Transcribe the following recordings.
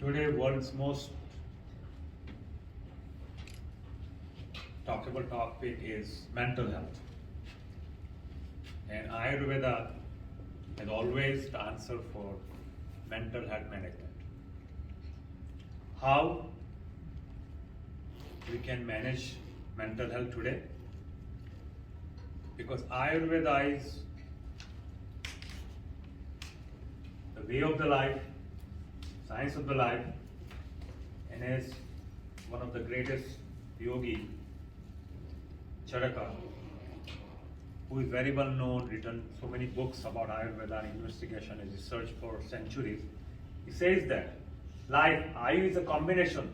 Today, world's most talkable topic is mental health. And Ayurveda is always the answer for mental health management. How we can manage mental health today? Because Ayurveda is the way of the life, science of the life, and as one of the greatest yogi, Charaka, who is very well known, written so many books about Ayurveda and investigation and research for centuries, he says that life, Ayu, is a combination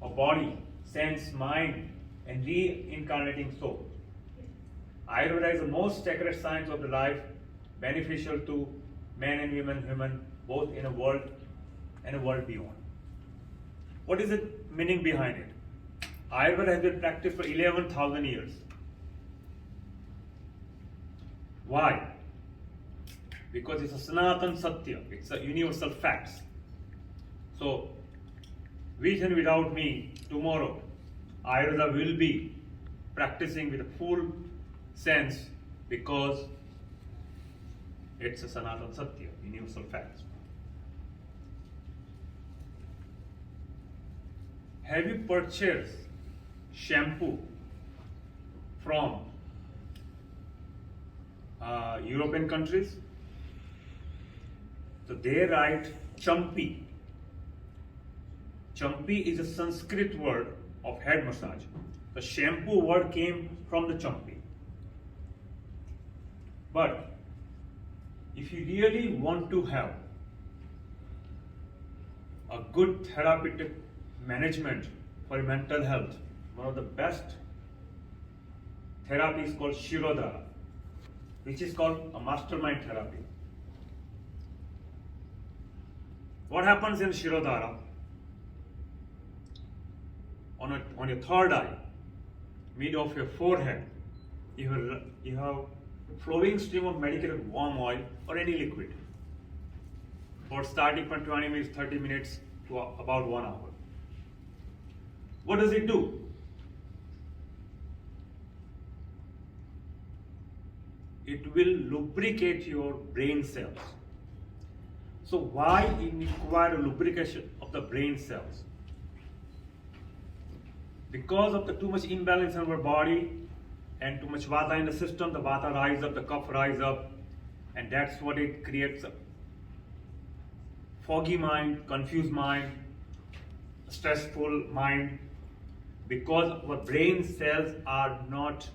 of body, sense, mind, and reincarnating soul. Ayurveda is the most sacred science of the life, beneficial to men and women, both in a world and a world beyond. What is the meaning behind it? Ayurveda has been practiced for 11,000 years. Why? Because it's a Sanatan Satya, it's a universal facts. So, with and without me, tomorrow, Ayurveda will be practicing with a full sense because it's a Sanatan Satya, universal facts. Have you purchased shampoo from European countries? So they write champi. Champi is a Sanskrit word of head massage. The shampoo word came from the champi. But if you really want to have a good therapeutic management for mental health, one of the best therapy is called Shirodhara, which is called a mastermind therapy. What happens in Shirodhara? On your third eye, mid of your forehead, you have flowing stream of medicated warm oil or any liquid for starting from 20 minutes, 30 minutes to about 1 hour. What does it do? It will lubricate your brain cells. So why you require a lubrication of the brain cells? Because of the too much imbalance in our body and too much vata in the system, the vata rise up, the kapha rise up, and that's what it creates: a foggy mind, confused mind, stressful mind, because our brain cells are not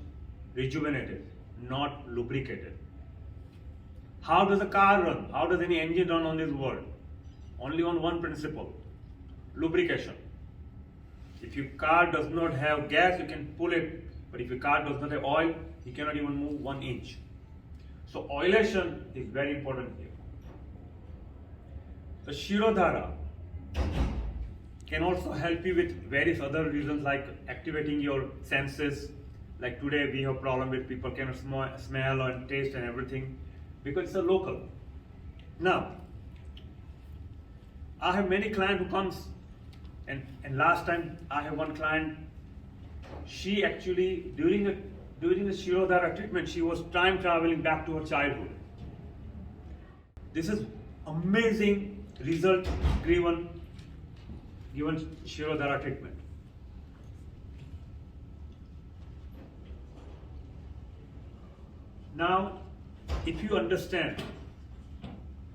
rejuvenated, not lubricated. How does a car run? How does any engine run on this world? Only on one principle: lubrication. If your car does not have gas, you can pull it, but if your car does not have oil, you cannot even move 1 inch. So oilation is very important here. The Shirodhara can also help you with various other reasons, like activating your senses. Like today we have problem with people cannot smell and taste and everything because it's a local. Now, I have many clients who comes and last time I have one client, she actually during the Shirodhara treatment, she was time traveling back to her childhood. This is amazing result given Shirodhara treatment. Now, if you understand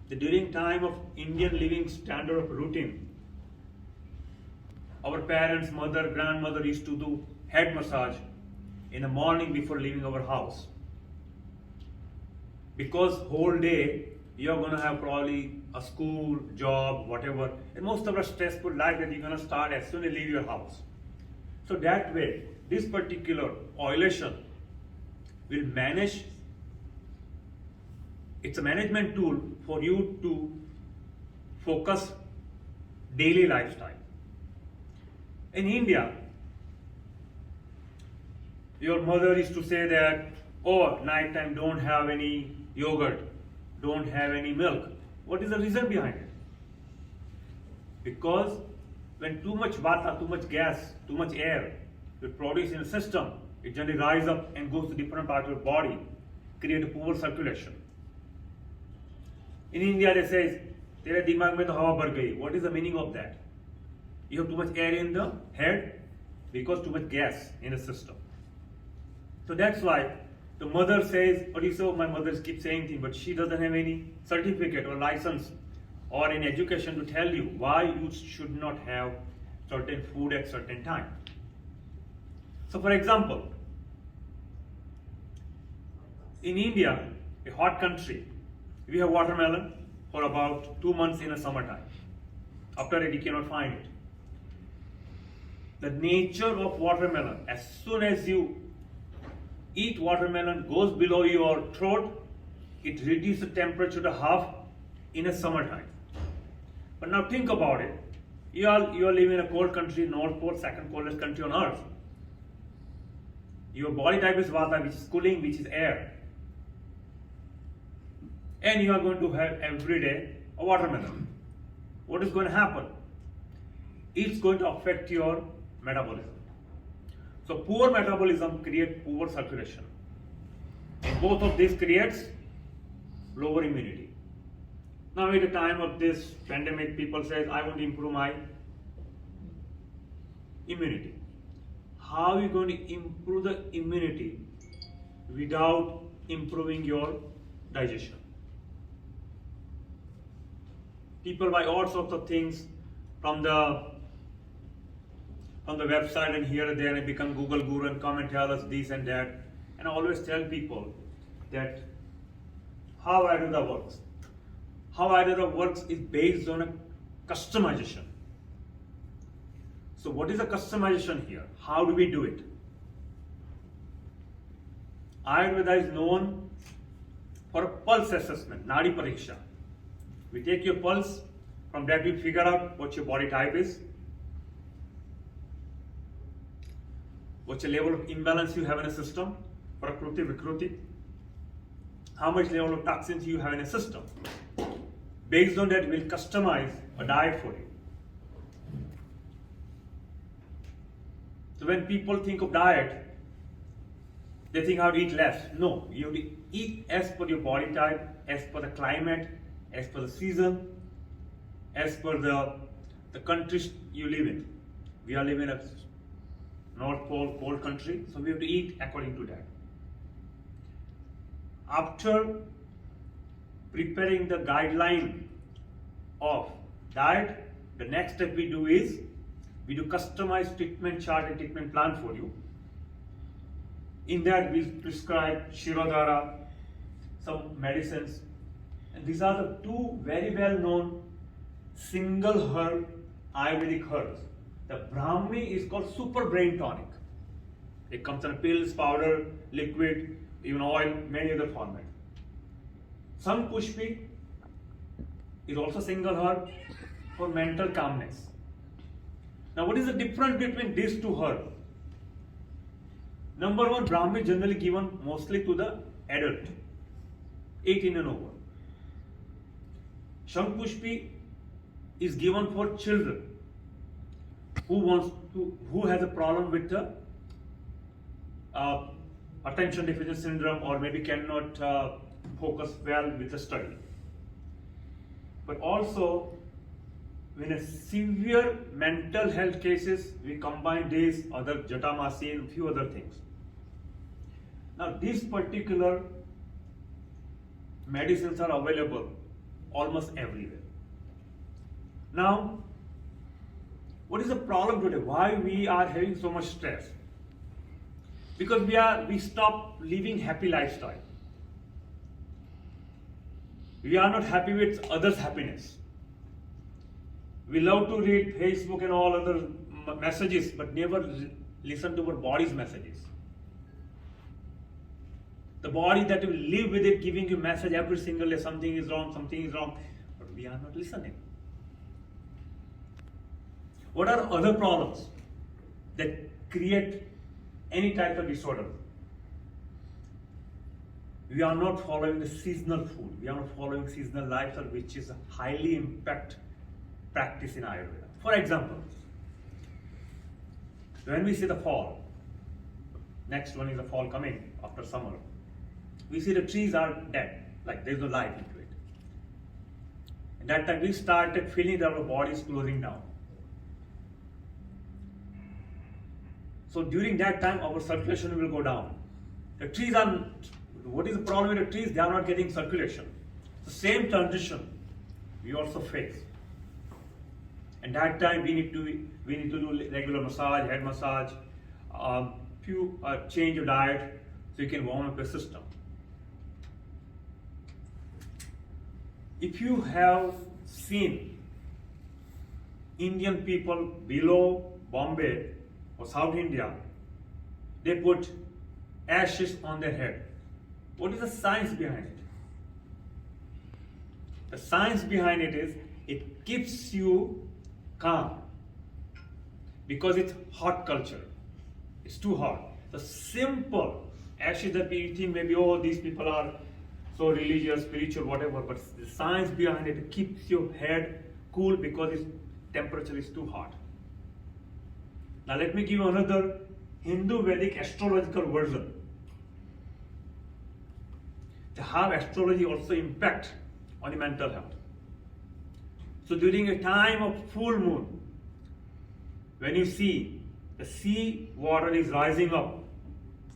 that during time of Indian living standard of routine, our parents, mother, grandmother used to do head massage in the morning before leaving our house. Because whole day you're going to have probably a school, job, whatever, and most of our stressful life that you're going to start as soon as you leave your house. So that way, this particular oilation will manage. It's a management tool for you to focus daily lifestyle. In India, your mother used to say that, oh, night time don't have any yogurt, don't have any milk. What is the reason behind it? Because when too much vata, too much gas, too much air is produced in a system, it generally rises up and goes to different parts of your body, create a poor circulation. In India, they say, "Tere dimag mein to hawa bhar gayi." What is the meaning of that? You have too much air in the head because too much gas in the system. So that's why the mother says, "What you say?" My mother keeps saying things, but she doesn't have any certificate or license or any education to tell you why you should not have certain food at certain time. So for example, in India, a hot country, we have watermelon for about 2 months in the summertime. After that, you cannot find it. The nature of watermelon, as soon as you eat watermelon, goes below your throat, it reduces the temperature to half in a summertime. But now think about it. You are living in a cold country, North Pole, second coldest country on earth. Your body type is vata, which is cooling, which is air. And you are going to have every day a watermelon. What is going to happen? It's going to affect your metabolism. So poor metabolism creates poor circulation. And both of these creates lower immunity. Now at the time of this pandemic, people say, "I want to improve my immunity." How are you going to improve the immunity without improving your digestion? People buy all sorts of things from the website and here and there and become Google guru and come and tell us this and that. And I always tell people that how Ayurveda works. How Ayurveda works is based on a customization. So what is a customization here? How do we do it? Ayurveda is known for a pulse assessment, Nadi Pariksha. We take your pulse, from that we figure out what your body type is, what's the level of imbalance you have in a system, Prakruti, Vikruti, how much level of toxins you have in a system. Based on that, we'll customize a diet for you. So when people think of diet, they think how to eat less. No, you have to eat as per your body type, as per the climate, as per the season, as per the country you live in. We are living in a North Pole cold country, so we have to eat according to that. After preparing the guideline of diet, the next step we do is we do customized treatment chart and treatment plan for you. In that we prescribe Shirodhara, some medicines, and these are the two very well known single herb Ayurvedic herbs. The Brahmi is called super brain tonic. It comes in pills, powder, liquid, even oil, many other formats. Some Pushpi is also single herb for mental calmness. Now what is the difference between these two herbs? Number one, Brahmi is generally given mostly to the adult, 18 and over. Shankpushpi is given for children who has a problem with the attention deficit syndrome or maybe cannot focus well with the study. But also, in a severe mental health cases, we combine these other Jatamasi and a few other things. Now, these particular medicines are available almost everywhere. Now, what is the problem today? Why we are having so much stress? Because we stop living happy lifestyle. We are not happy with others' happiness. We love to read Facebook and all other messages, but never listen to our body's messages. The body that will live with it, giving you message every single day, something is wrong, but we are not listening. What are other problems that create any type of disorder? We are not following the seasonal food. We are not following seasonal lifestyle, which is a highly impact practice in Ayurveda. For example, when we see the fall, next one is the fall coming after summer, we see the trees are dead, like there's no life into it. At that time, we started feeling that our body is closing down. So during that time, our circulation will go down. The trees are, what is the problem with the trees? They are not getting circulation. The same transition we also face. And that time we need to do regular massage, head massage, change your diet so you can warm up your system. If you have seen Indian people below Bombay or South India, they put ashes on their head. What is the science behind it? The science behind it is it keeps you calm because it's hot culture. It's too hot. The simple ashes that we think maybe, oh, these people are so religious, spiritual, whatever, but the science behind it keeps your head cool because its temperature is too hot. Now let me give you another Hindu Vedic astrological version. How astrology also impact on the mental health. So during a time of full moon, when you see the sea water is rising up,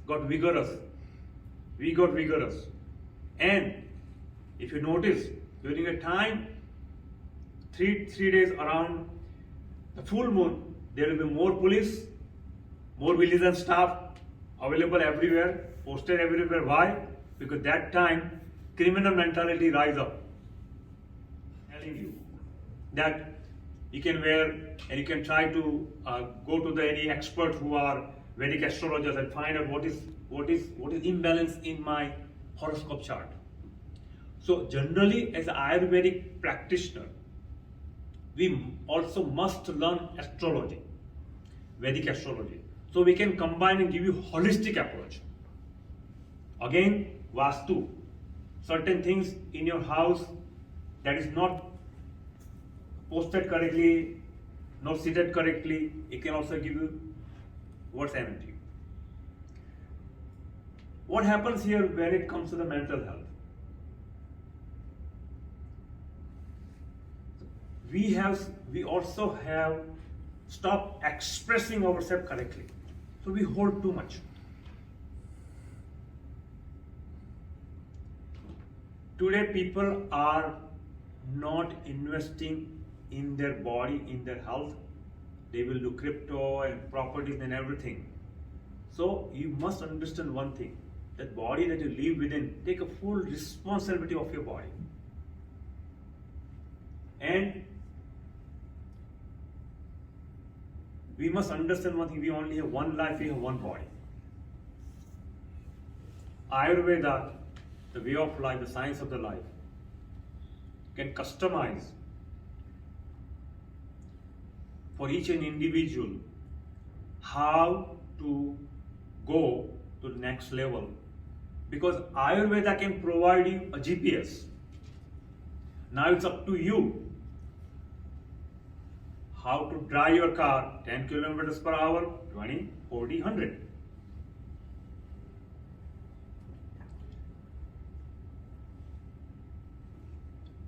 we got vigorous. And if you notice, during a time, three days around the full moon, there will be more police, more vigilance staff available everywhere, posted everywhere. Why? Because that time, criminal mentality rise up. Telling you that you can wear and you can try to go to any expert who are Vedic astrologers and find out what is imbalance in my horoscope chart. So generally, as an Ayurvedic practitioner, we also must learn astrology, Vedic astrology, so we can combine and give you holistic approach. Again, Vastu, certain things in your house that is not posted correctly, not seated correctly, it can also give you worse energy. What happens here when it comes to the mental health? We also have stopped expressing ourselves correctly. So we hold too much. Today people are not investing in their body, in their health. They will do crypto and properties and everything. So you must understand one thing, that body that you live within, take a full responsibility of your body. And we must understand one thing, we only have one life, we have one body. Ayurveda, the way of life, the science of the life, can customize for each and individual how to go to the next level. Because Ayurveda can provide you a GPS. Now it's up to you how to drive your car 10 kilometers per hour, 20, 40, 100.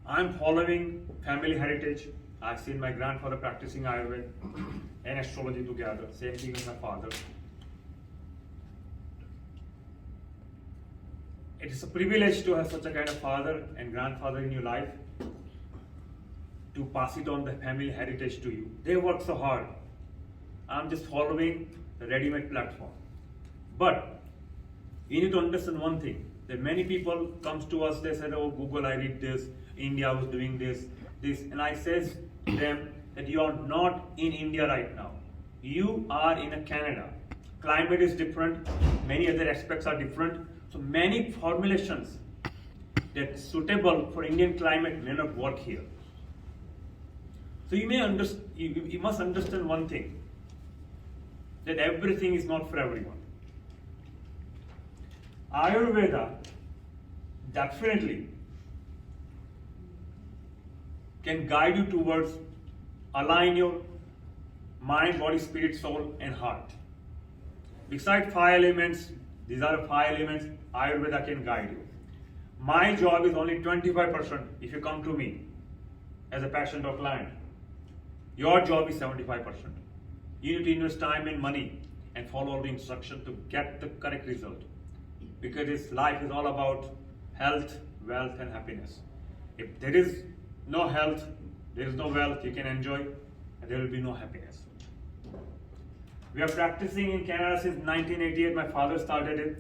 I'm following family heritage. I've seen my grandfather practicing Ayurveda and astrology together. Same thing with my father. It is a privilege to have such a kind of father and grandfather in your life, to pass it on the family heritage to you. They work so hard. I'm just following the ready-made platform. But you need to understand one thing, that many people comes to us, they said, oh, Google, I read this, India was doing this, and I says to them that you are not in India right now. You are in a Canada. Climate is different, many other aspects are different. So many formulations that suitable for Indian climate may not work here. So you must understand one thing, that everything is not for everyone. Ayurveda definitely can guide you towards align your mind, body, spirit, soul, and heart. Besides 5 elements, these are the 5 elements Ayurveda can guide you. My job is only 25% if you come to me as a patient or client. Your job is 75%. You need to invest time and money and follow the instruction to get the correct result. Because this life is all about health, wealth, and happiness. If there is no health, there is no wealth you can enjoy, and there will be no happiness. We are practicing in Canada since 1988. My father started it.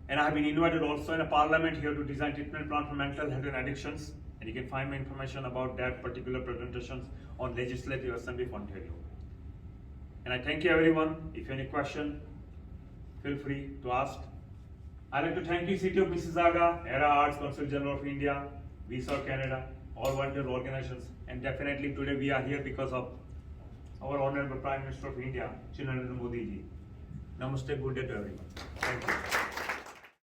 And I have been invited also in a parliament here to design treatment plan for mental health and addictions. And you can find my information about that particular presentations on Legislative Assembly of Ontario. And I thank you everyone. If you have any question, feel free to ask. I'd like to thank you City of Mississauga, Era Arts, Consulate Genaral of India, Visa Canada, all volunteer organizations. And definitely today we are here because of our Honorable Prime Minister of India, Shri Narendra Modi ji. Namaste, good day to everyone. Thank you.